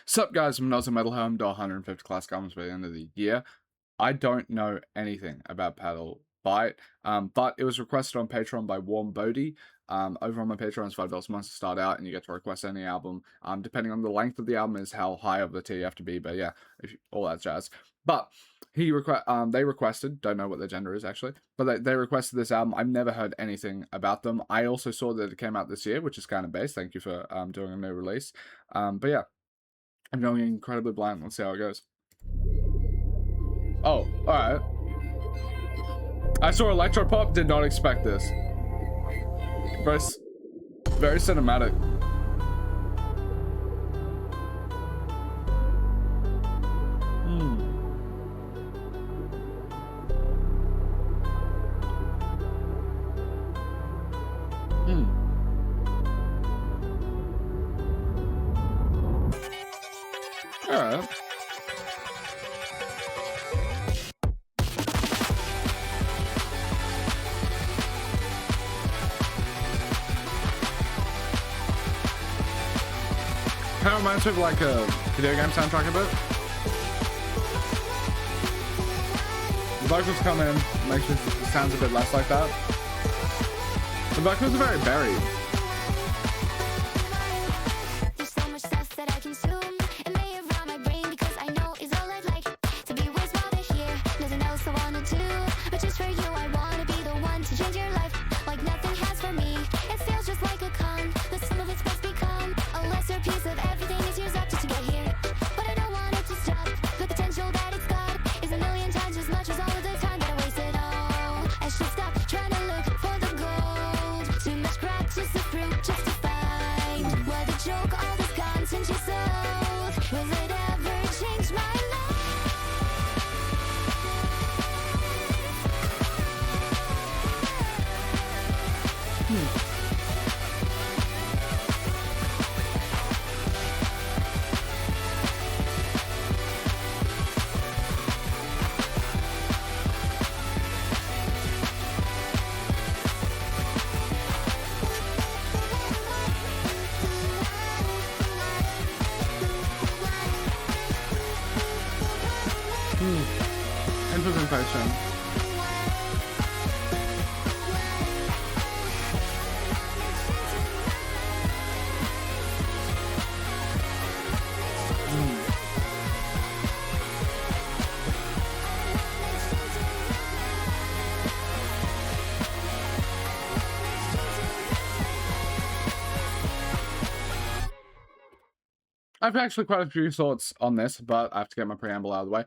Sup guys, I'm AUSSIE METALHEAD. I'm to 150 class albums by the end of the year. I don't know anything about Petalbyte, but it was requested on Patreon by Warm Bodie. Over on my Patreon, it's $5 a month to start out, and you get to request any album. Depending on the length of the album is how high of the tier you have to be, but yeah, all that jazz. But they requested, don't know what their gender is actually, but they requested this album. I've never heard anything about them. I also saw that it came out this year, which is kind of based. Thank you for doing a new release. But yeah. I'm going incredibly blind. Let's see how it goes. Oh, alright. I saw Electropop, did not expect this. Very cinematic. Alright. Kind of reminds me of like a video game soundtrack a bit. The vocals come in, makes it sounds a bit less like that. The vocals are very buried. Implementation. I have actually quite a few thoughts on this, but I have to get my preamble out of the way.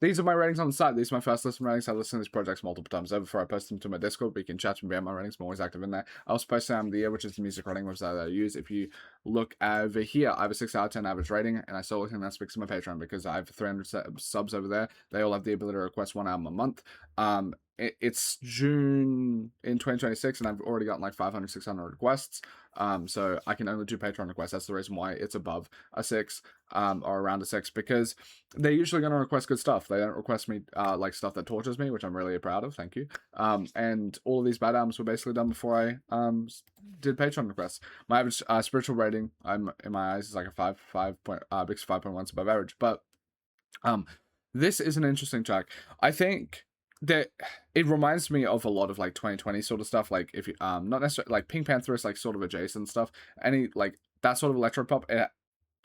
These are my ratings on the site. These are my first list of ratings. I've listened to these projects multiple times over before I post them to my Discord, but you can chat and be on my ratings. I'm always active in there. I also post Sound of the Year, which is the music rating website that I use. If you look over here, I have a 6 out of 10 average rating, and I solely think that's because of my Patreon, because I have 300 subs over there. They all have the ability to request one album a month. It's June in 2026, and I've already gotten like 500, 600 requests. So I can only do Patreon requests. That's the reason why it's above a 6, or around a 6, because they're usually going to request good stuff. They don't request me like stuff that tortures me, which I'm really proud of. Thank you. And all of these bad albums were basically done before I did Patreon requests. My average spiritual rating, in my eyes, is like a 5.1 above average. But this is an interesting track. I think that it reminds me of a lot of like 2020 sort of stuff, like if you not necessarily like Pink Panther is like sort of adjacent stuff, any like that sort of electropop. It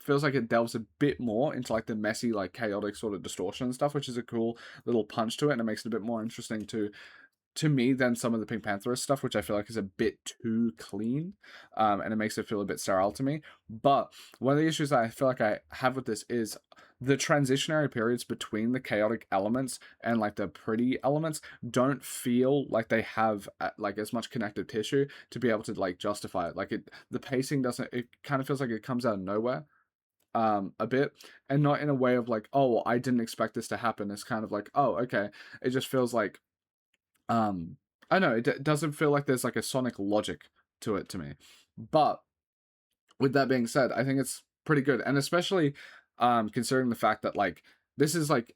feels like it delves a bit more into like the messy, like chaotic sort of distortion stuff, which is a cool little punch to it, and it makes it a bit more interesting to me than some of the Pink Panther stuff, which I feel like is a bit too clean, and it makes it feel a bit sterile to me. But one of the issues that I feel like I have with this is the transitionary periods between the chaotic elements and like the pretty elements don't feel like they have like as much connective tissue to be able to like justify it. Like the pacing doesn't, it kind of feels like it comes out of nowhere a bit, and not in a way of like, oh, I didn't expect this to happen. It's kind of like, oh, okay. It just feels like I don't know, it doesn't feel like there's like a sonic logic to it to me. But with that being said, I think it's pretty good, and especially considering the fact that like this is like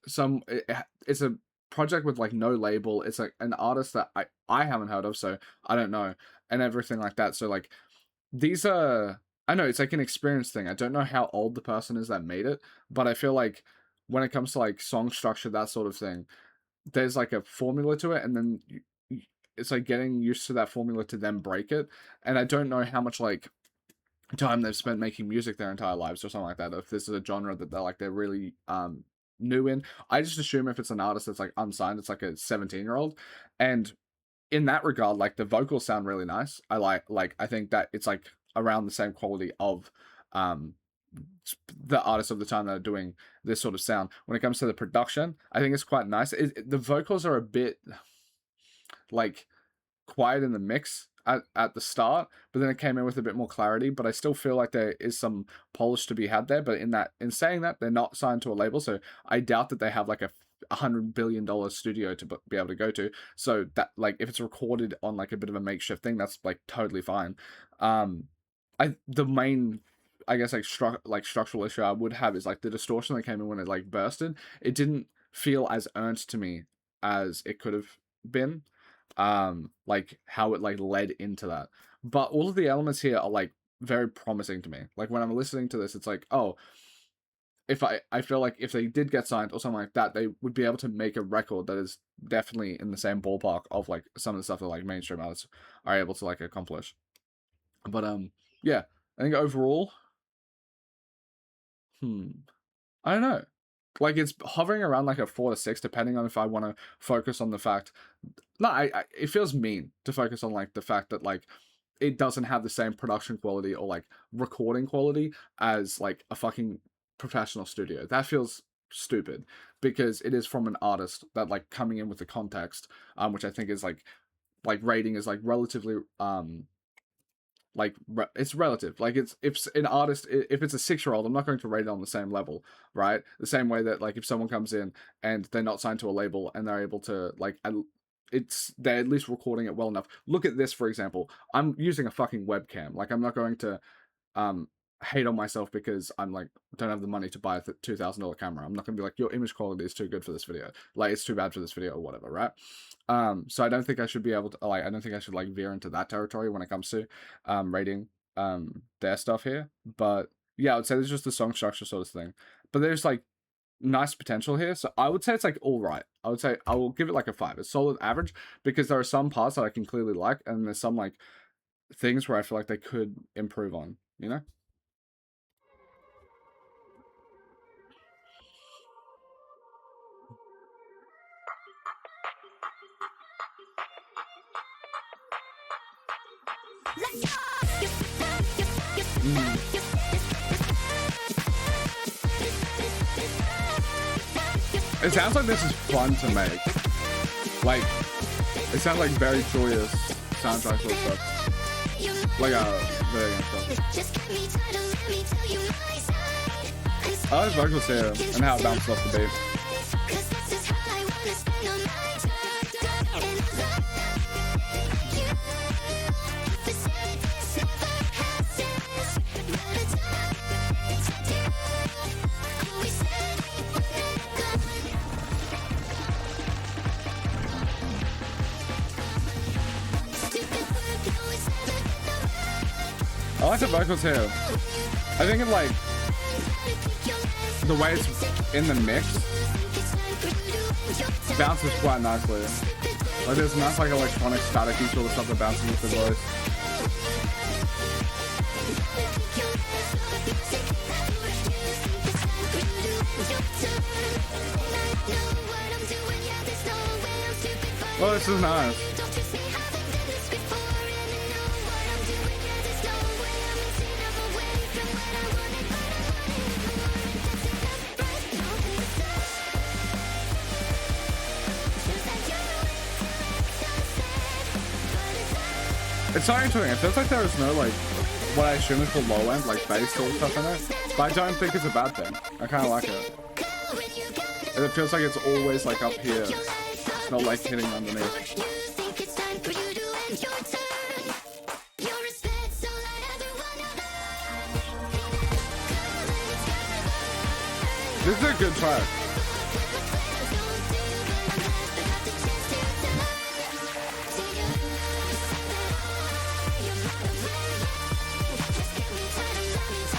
it's a project with like no label. It's like an artist that I haven't heard of, so I don't know, and everything like that. So like these are I know it's like an experience thing. I don't know how old the person is that made it, but I feel like when it comes to like song structure, that sort of thing, there's like a formula to it, and then it's like getting used to that formula to then break it. And I don't know how much like time they've spent making music their entire lives or something like that. If this is a genre that they're really new in, I just assume if it's an artist that's like unsigned, it's like a 17-year-old, and in that regard, like the vocals sound really nice. I think that it's like around the same quality of um the artists of the time that are doing this sort of sound. When it comes to the production, I think it's quite nice. The vocals are a bit like quiet in the mix at the start, but then it came in with a bit more clarity. But I still feel like there is some polish to be had there. But in saying that, they're not signed to a label, so I doubt that they have like a $100 billion studio to be able to go to. So that, like, if it's recorded on like a bit of a makeshift thing, that's like totally fine. The main, I guess, like structural issue I would have is like the distortion that came in when it like bursted. It didn't feel as earned to me as it could have been. Like how it like led into that. But all of the elements here are like very promising to me. Like when I'm listening to this, it's like, oh, if I feel like if they did get signed or something like that, they would be able to make a record that is definitely in the same ballpark of like some of the stuff that like mainstream artists are able to like accomplish. But yeah, I think overall, I don't know. Like it's hovering around like a 4 to 6, depending on if I want to focus on the fact. No, it feels mean to focus on like the fact that like it doesn't have the same production quality or like recording quality as like a fucking professional studio. That feels stupid because it is from an artist that like coming in with the context, which I think is like rating is like relatively it's relative. Like it's if an artist, if it's a 6-year-old, I'm not going to rate it on the same level, right? The same way that like if someone comes in and they're not signed to a label and they're able to like they're at least recording it well enough. Look at this, for example. I'm using a fucking webcam. Like I'm not going to hate on myself because I'm like don't have the money to buy a $2,000 camera. I'm not gonna be like your image quality is too good for this video. Like it's too bad for this video or whatever, right? So I don't think I should be able to like I don't think I should like veer into that territory when it comes to rating their stuff here. But yeah, I would say there's just the song structure sort of thing. But there's like nice potential here. So I would say it's like all right. I would say I will give it like a 5. It's solid average because there are some parts that I can clearly like, and there's some like things where I feel like they could improve on, you know? It sounds like this is fun to make. Like, it sounds like very joyous soundtrack sort of stuff. Like video game stuff. I like vocals here and how it bounces off the beat. I like the vocals here. I think it like the way it's in the mix bounces quite nicely. Like there's nice like electronic staticky sort of stuff that bounces with the voice. Oh, this is nice. It's so interesting. It feels like there is no like what I assume is the low end like bass sort of stuff in it, but I don't think it's a bad thing. I kind of like it. And it feels like it's always like up here. It's not like hitting underneath. This is a good track.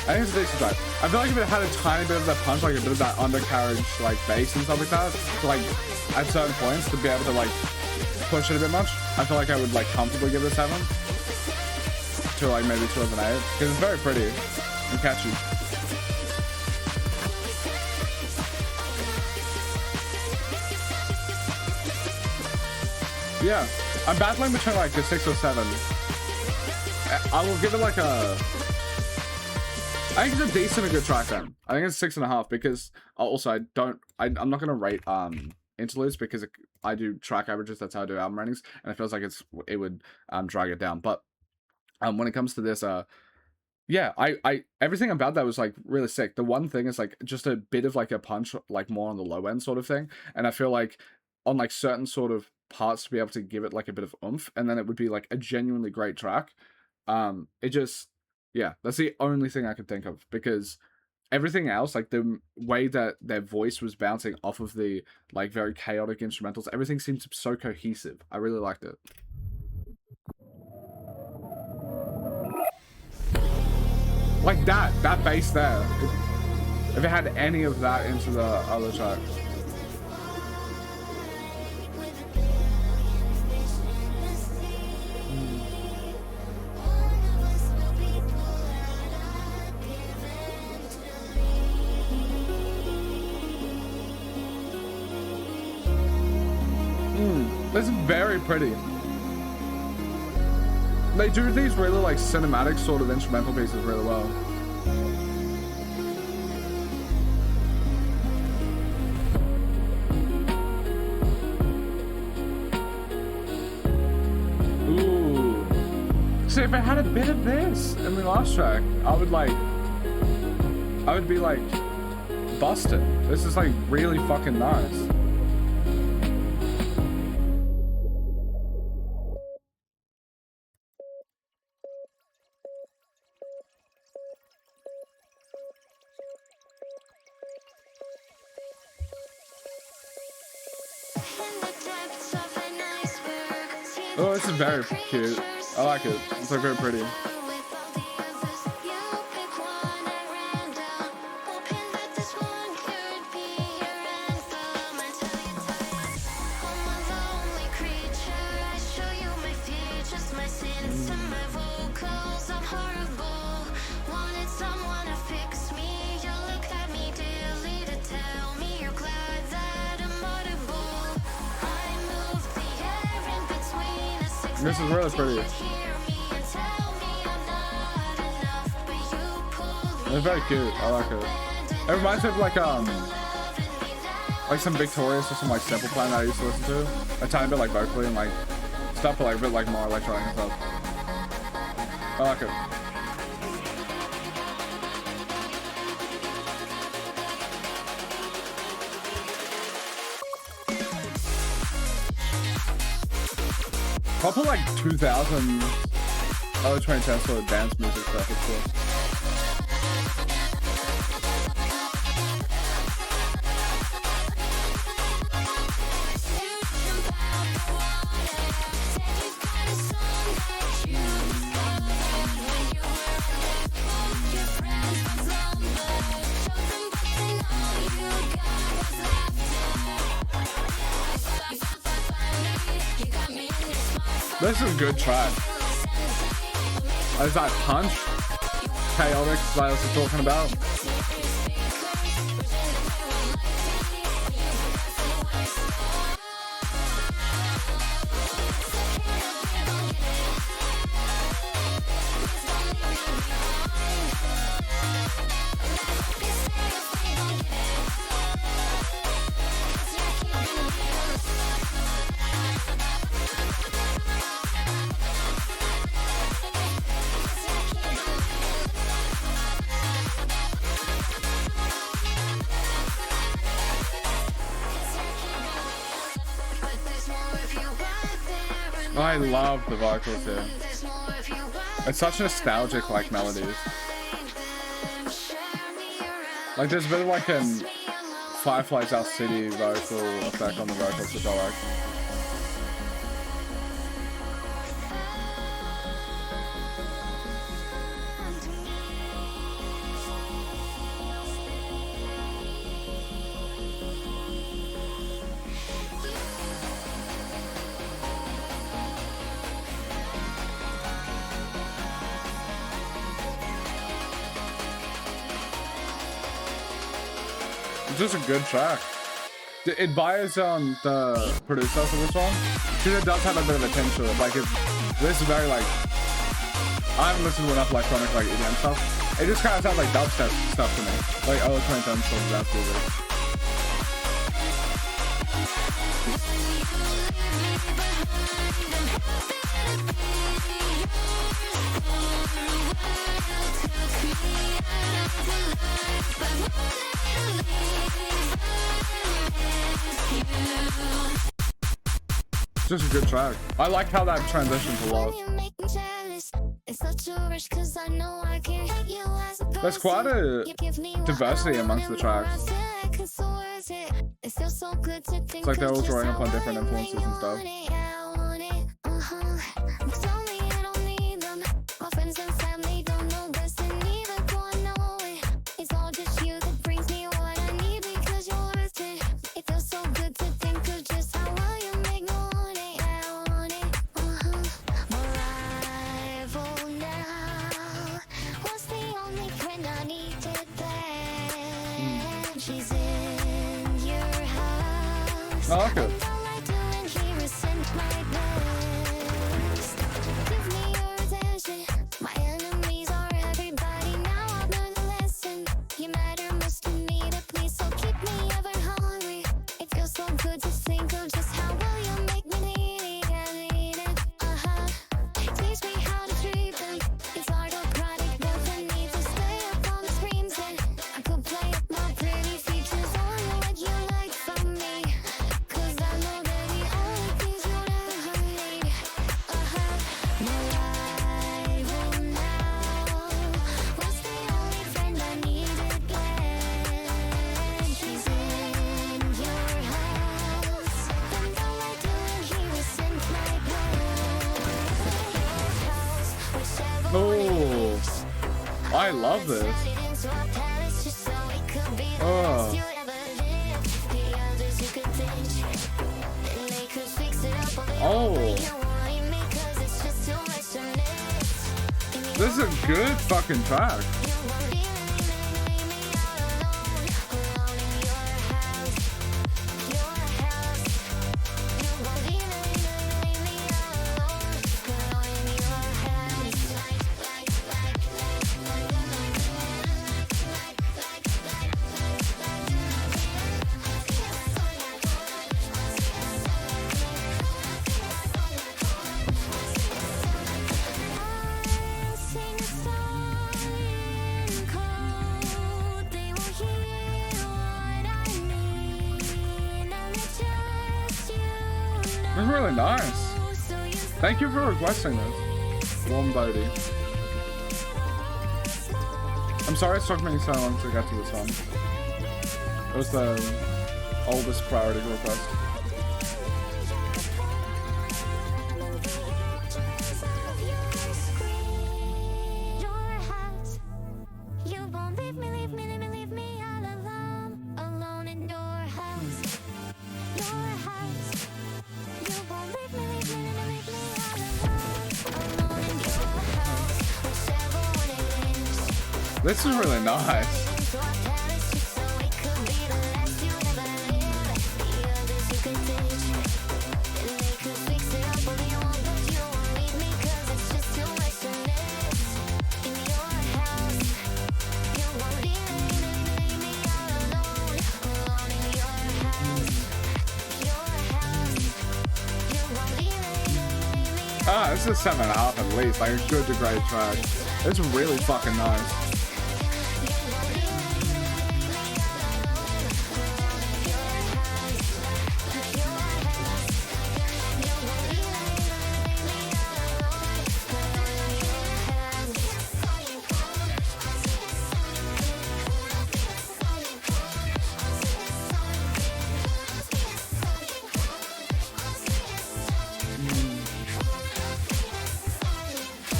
I think it's a decent track. I feel like if it had a tiny bit of that punch, like a bit of that undercarriage, like bass and stuff like that, like at certain points to be able to like push it a bit much, I feel like I would like comfortably give it a 7 to like maybe 2 of an 8 because it's very pretty and catchy. Yeah, I'm battling between like a 6 or 7. I will give it like a. I think it's a decent, a good track then. I think it's 6.5 because also I'm not gonna rate interludes because I do track averages. That's how I do album ratings, and it feels like it would drag it down. But when it comes to this, yeah, I everything about that was like really sick. The one thing is like just a bit of like a punch, like more on the low end sort of thing, and I feel like on like certain sort of parts to be able to give it like a bit of oomph, and then it would be like a genuinely great track. It just, yeah, that's the only thing I could think of because everything else, like the way that their voice was bouncing off of the like very chaotic instrumentals, everything seemed so cohesive. I really liked it. Like that bass there, if it had any of that into the other track. This is very pretty. They do these really like cinematic sort of instrumental pieces really well. Ooh. See, if I had a bit of this in the last track, I would be like busted. This is like really fucking nice. Oh, this is very cute. I like it. It's like very pretty. This is really pretty. It's very cute. I like it. It reminds me of like some Victorious or some like Simple Plan that I used to listen to. A tiny bit like vocally and like stuff, but like a bit like more electronic and stuff. I like it. Proper like 2000, early 2010s sort of dance music stuff, it's cool. This is a good track. There's that punch, chaotic, that I was talking about. I love the vocals here. It's such nostalgic like melodies. Like there's a bit of like a Firefly's Our City vocal effect on the vocals, which I like. It's just a good track. Advise on the producer for this one, because it does have a bit of a tinge to it. Like, this is very, like, I haven't listened to enough electronic, like, EDM stuff. It just kind of sounds like dubstep stuff to me. Like, early 2010s stuff, that's music. Just a good track. I like how that transitions a lot. There's quite a diversity amongst the tracks. It's like they're all drawing upon different influences and stuff. I like it. Oh, I love this. Oh. Oh. This is a good fucking track. It's really nice. Thank you for requesting this. Warm Bodie. I'm sorry it took me so long to get to this one. It was the oldest priority request. This is really nice. Ah, this is 7.5 at least, like a good to great track. It's really fucking nice.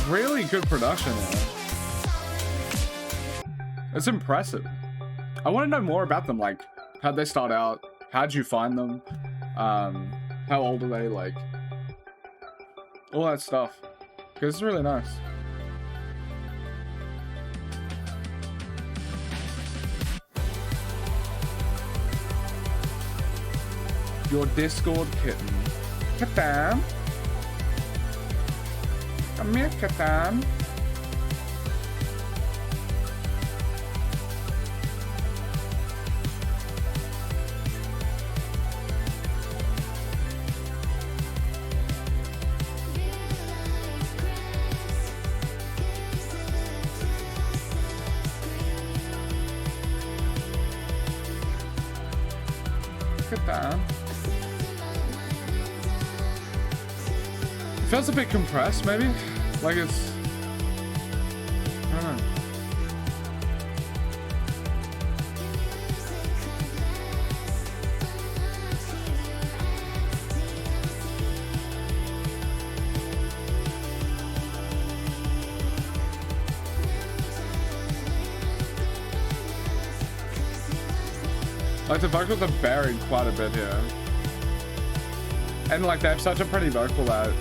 Really good production in it. It's impressive. I want to know more about them. Like, how'd they start out? How'd you find them? How old are they? Like, all that stuff. Because it's really nice. Your Discord kitten. Kitten. Come here, kitten. Look at that. It feels a bit compressed, maybe? Like it's... I don't know. Like the vocals are buried quite a bit here. And like they have such a pretty vocal that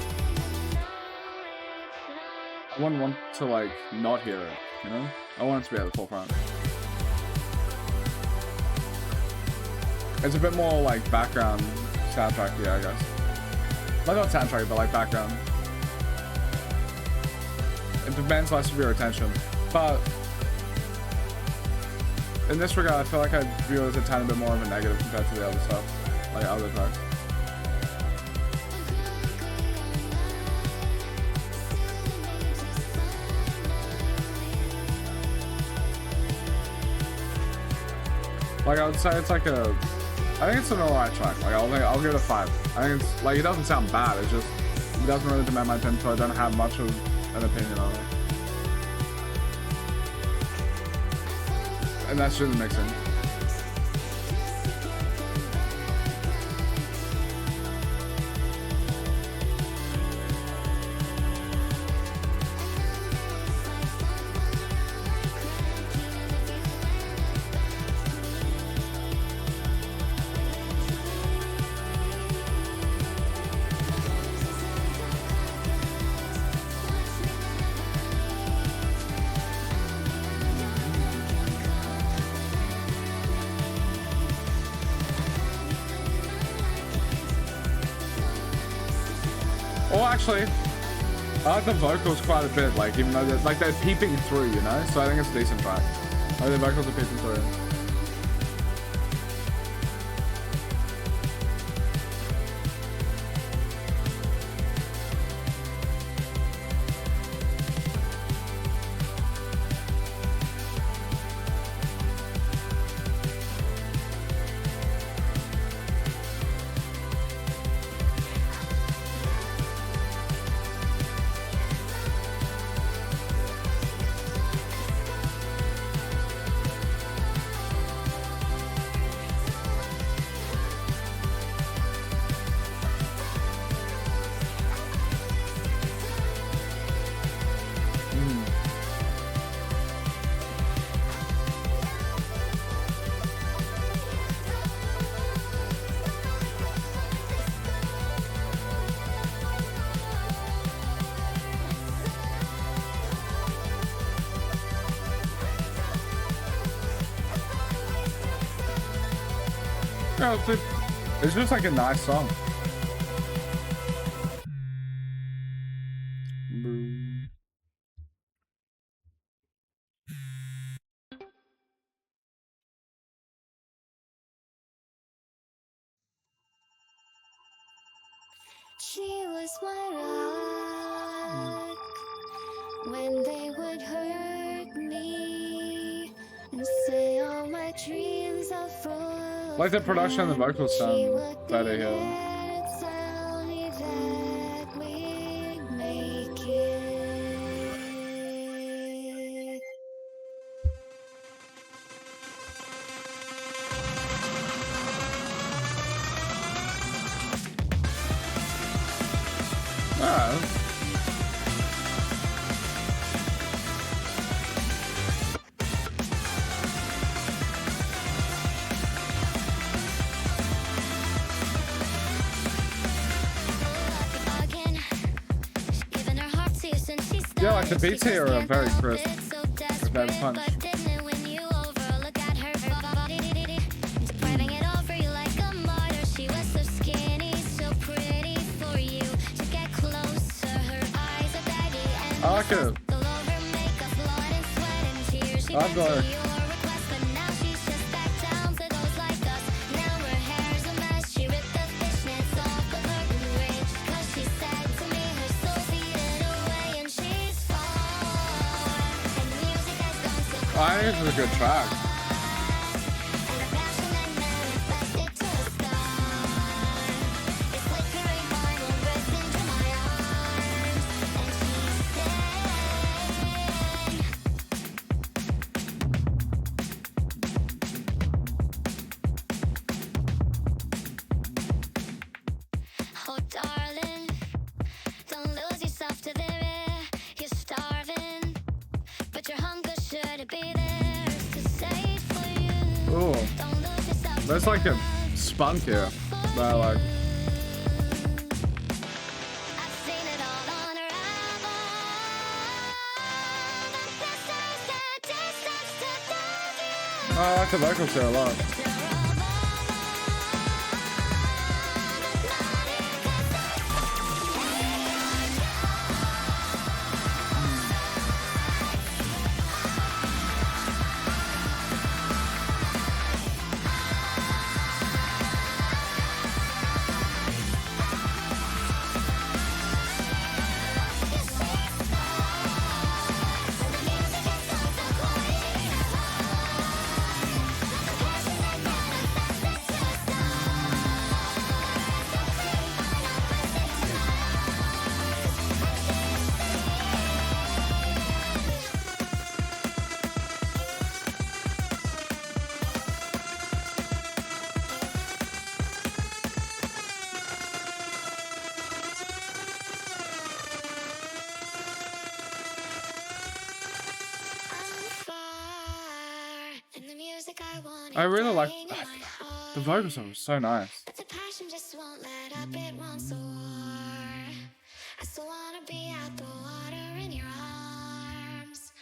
I wouldn't want to like not hear it, you know? I want it to be at the forefront. It's a bit more like background soundtrack, yeah, I guess. Like not soundtrack, but like background. It demands less of your attention. But in this regard, I feel like I view it as a tiny bit more of a negative compared to the other stuff, like other tracks. Like I would say it's like a, I think it's an alright track. Like I'll give it a 5. I think it's like it doesn't sound bad. It's just it doesn't really demand my attention, so I don't have much of an opinion on it. And that's just mixing. Actually, I like the vocals quite a bit, like even though they're peeping through, you know? So I think it's a decent track. Like the vocals are peeping through. No, it's just like a nice song. She was my rock when they would hurt me and say all my dreams are full. Like the production and the vocals sound better here. Yeah, like the beats here are very crisp. It's very punch. like it. I've got her. I think this is a good track. Oh, darling, don't lose yourself to the air. You're starving, but your hunger should be there to say for you. Ooh. Don't lose yourself. There's like a spunk here that I like. I've seen it all unravel. The best is the distance to love you. I like the vocals here a lot. I really like the vocals are so nice. The passion just won't let up, it won't soar. I still wanna be at the water in your arms,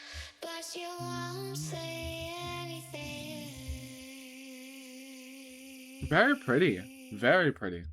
but you won't say anything. Very pretty. Very pretty.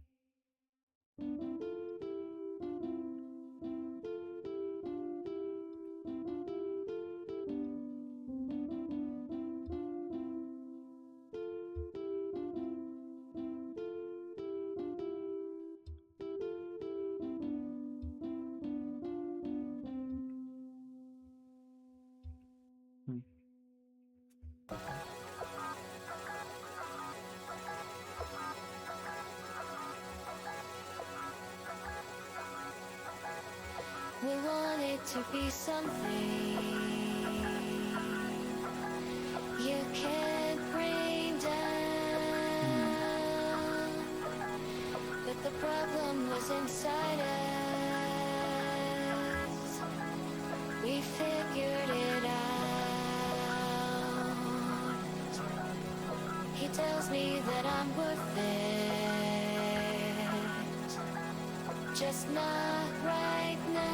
We want it to be something you can't bring down, but the problem was inside us. We figured it out. He tells me that I'm worth it, just not right now.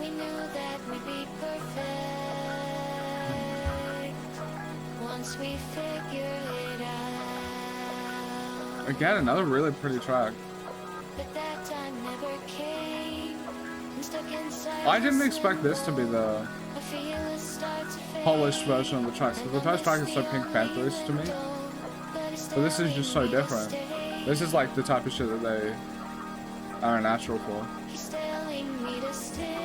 We knew that we'd be perfect once we figured it out. Again, another really pretty track. But that time never came. I'm stuck inside. I didn't expect this to be the I feel it start to fade. polished version of the tracks. The first track is so Pink Pantherish to me, but this is just so different. This is like the type of shit that they are a natural for. He's telling me to stay.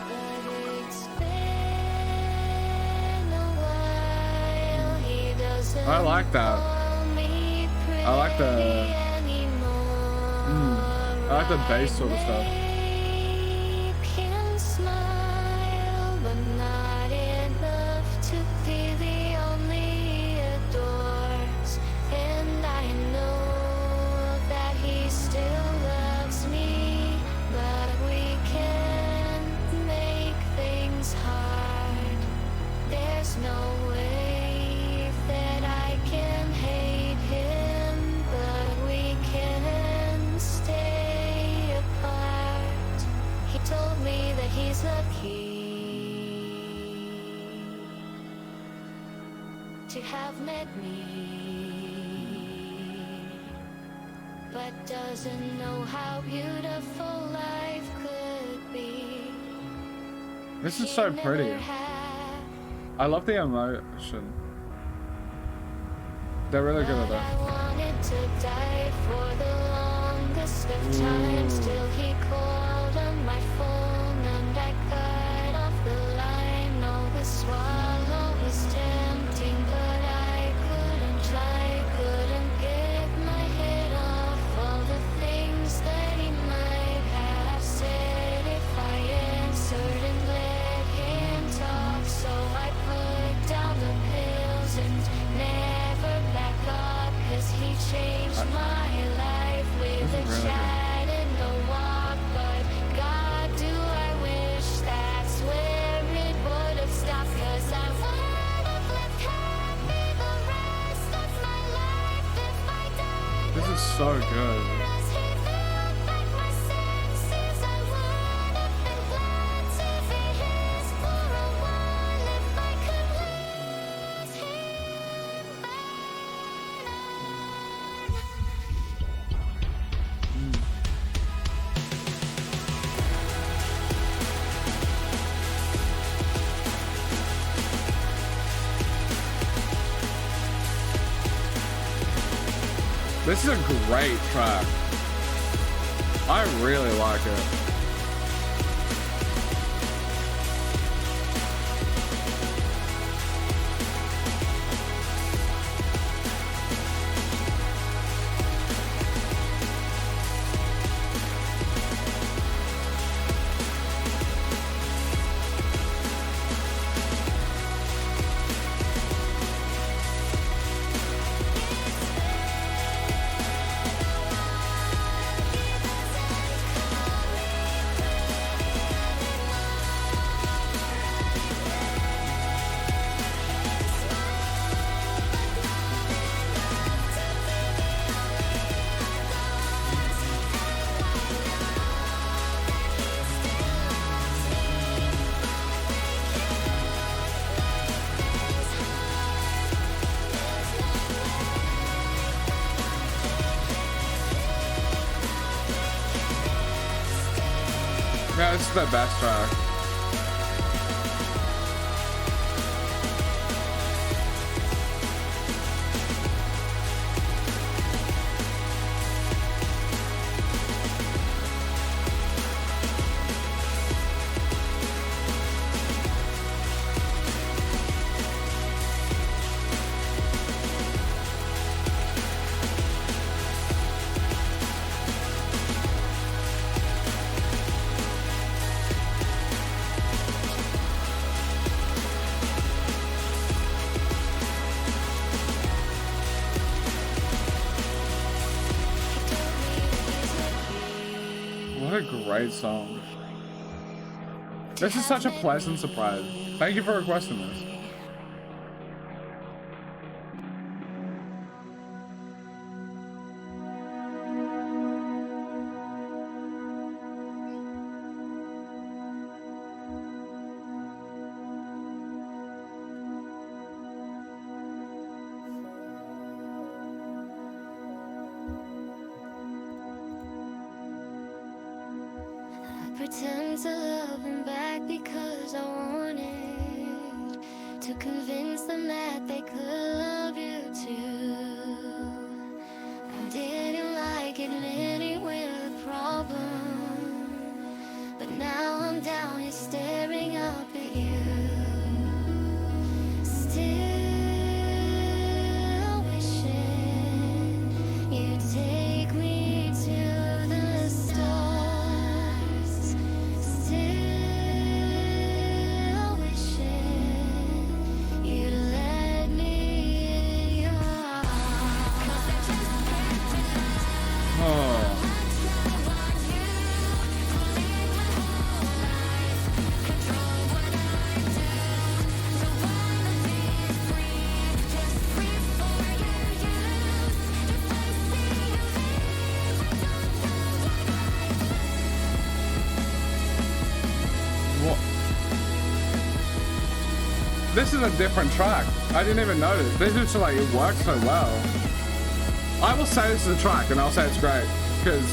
But it's been a while. He doesn't I like that. call me I like the pretty anymore. I like the bass sort of stuff. You can smile, but not enough to be the only adores. And I know that he still loves me, but we can't make things hard. There's no way that I can hate him, but we can stay apart. He told me that he's lucky to have met me. but doesn't know how beautiful life could be. This is so pretty. I love the emotion. They're really good at it. I wanted to die for the longest of time. Still he called on my phone and I cut off the line. No, the swallow was tempting, but I couldn't get my head off all the things that he might have said if I answered and let him talk. So I put down the pills and never back up, 'cause he changed my life with a chat and a walk. But God, do I wish that's where it would have stopped, 'cause I would have lived happy the rest of my life if I died. This is so good. As he filled back my senses, I would have been glad to be his for a while if I could lose him back. This is a great track. I really like it. Yeah, this is the best track. What a great song. This is such a pleasant surprise. Thank you for requesting this. Pretend to love them back because I wanted to convince them that they could love you too. I didn't like admitting we're the problem, but now I'm down here staring up at you. Still wishing you'd take me to the stars. Still wishing you'd let me in your arms. Oh. What? This is a different track. I didn't even notice. This is like, it works so well. I will say this is a track, and I'll say it's great, because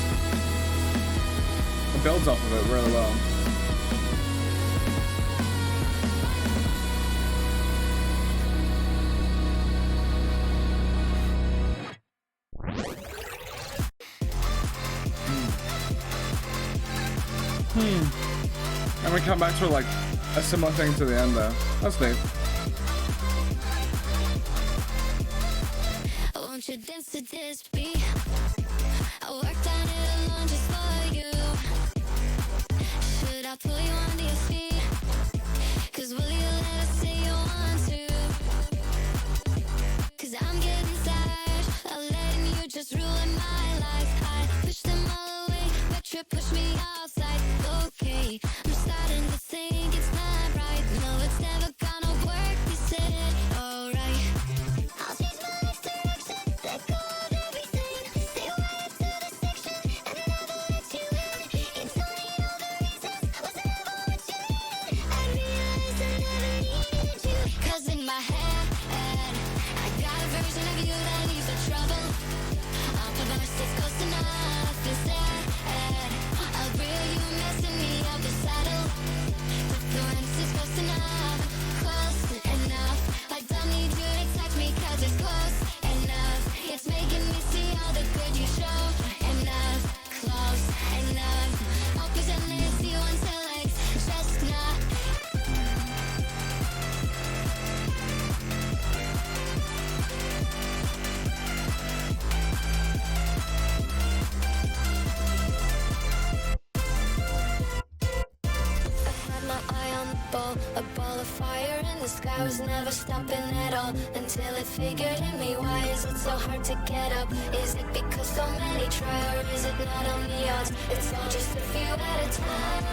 it builds off of it really well. And we come back to like a similar thing to the end there. That's neat. Won't you dance to this beat? I worked on it alone just for you. Should I pull you under your feet? Cause will you let us say you want to? Cause I'm getting tired of letting you just ruin my life. I push them all away, but you push me outside. Okay, I'm starting to think it's not right. No, it's never gonna work, you said. Alright, I'll change my life's direction, let go of everything. Stay right to the section, and never let you in. You told me all the reasons, was never what you needed. I realized I never needed you. Cause in my head, I got a version of you that leaves the trouble. Off of us, it's close enough instead. I'll reel you messing me up the saddle. Difference is close enough, close enough. I don't need you to touch me cause it's close enough. It's making me see all the good you show. Enough, close enough. I'll pretend that it's you until it's just not. I had my eye on the ball, a ball of fire in the sky was never stopping at all. Until it figured in me, why is it so hard to get up? Is it because so many try, or is it not on the odds? It's all just a few at a time.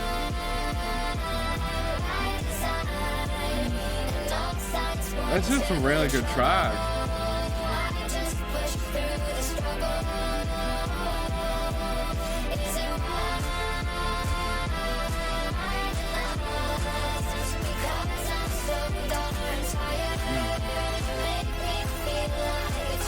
I decide, and all signs point That's just a really good track. I just push through the struggle. Is it right? Just because I'm so darn tired, make me feel like it's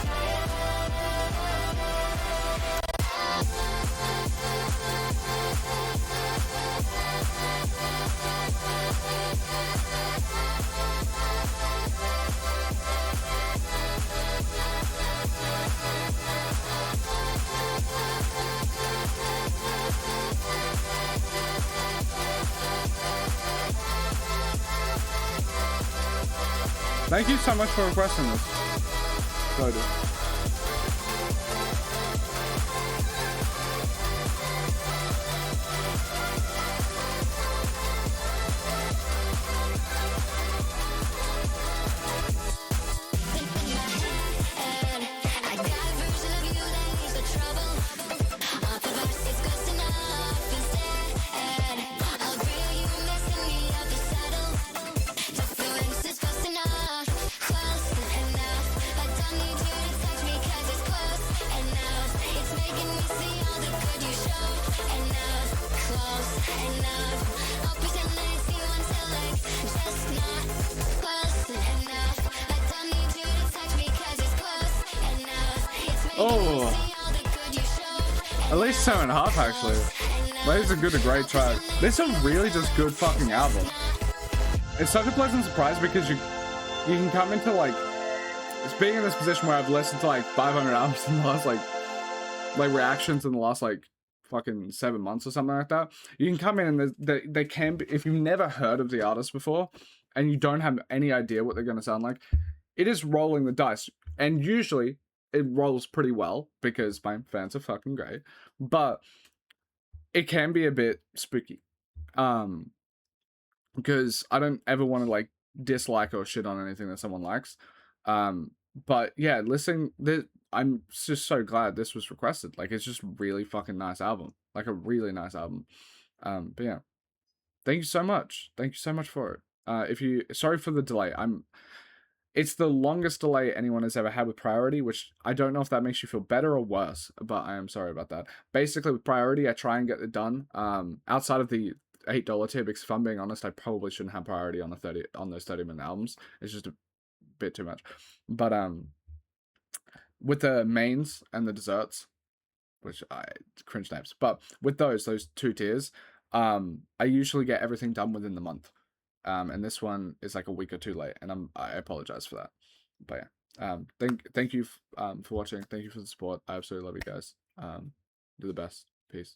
Thank you so much for requesting this. Loaded. I got a version of you that leaves the trouble. Off of us, it's close enough instead. I'll reel you messing me out the saddle. Difference is close enough, close enough. I don't need you to touch me cause it's close enough. It's making me see all the good you show. Enough, close enough. I'll pretend that it's you until it's just not close enough. I don't need you to touch me cause it's close enough. It's making me see all the good you show. At least 7.5 actually. That is a great track. This is a really just good fucking album. It's such a pleasant surprise because you can come into like, it's being in this position where I've listened to like 500 albums in the last like reactions in the last like fucking 7 months or something like that. You can come in and they can be, if you've never heard of the artist before and you don't have any idea what they're going to sound like, it is rolling the dice. And usually it rolls pretty well because my fans are fucking great, but it can be a bit spooky. Because I don't ever want to like dislike or shit on anything that someone likes. But yeah, I'm just so glad this was requested. Like, it's just really fucking nice album. Like a really nice album. But yeah, thank you so much. Thank you so much for it. Sorry for the delay. It's the longest delay anyone has ever had with Priority, which I don't know if that makes you feel better or worse, but I am sorry about that. Basically, with Priority, I try and get it done. Outside of the $8 tier, because if I'm being honest, I probably shouldn't have Priority on those 30-minute albums. It's just a bit too much. But with the mains and the desserts, which I cringe names, but with those 2 tiers, I usually get everything done within the month. And this one is like a week or 2 late, and I apologize for that. But yeah, thank you for watching. Thank you for the support. I absolutely love you guys. Do the best. Peace.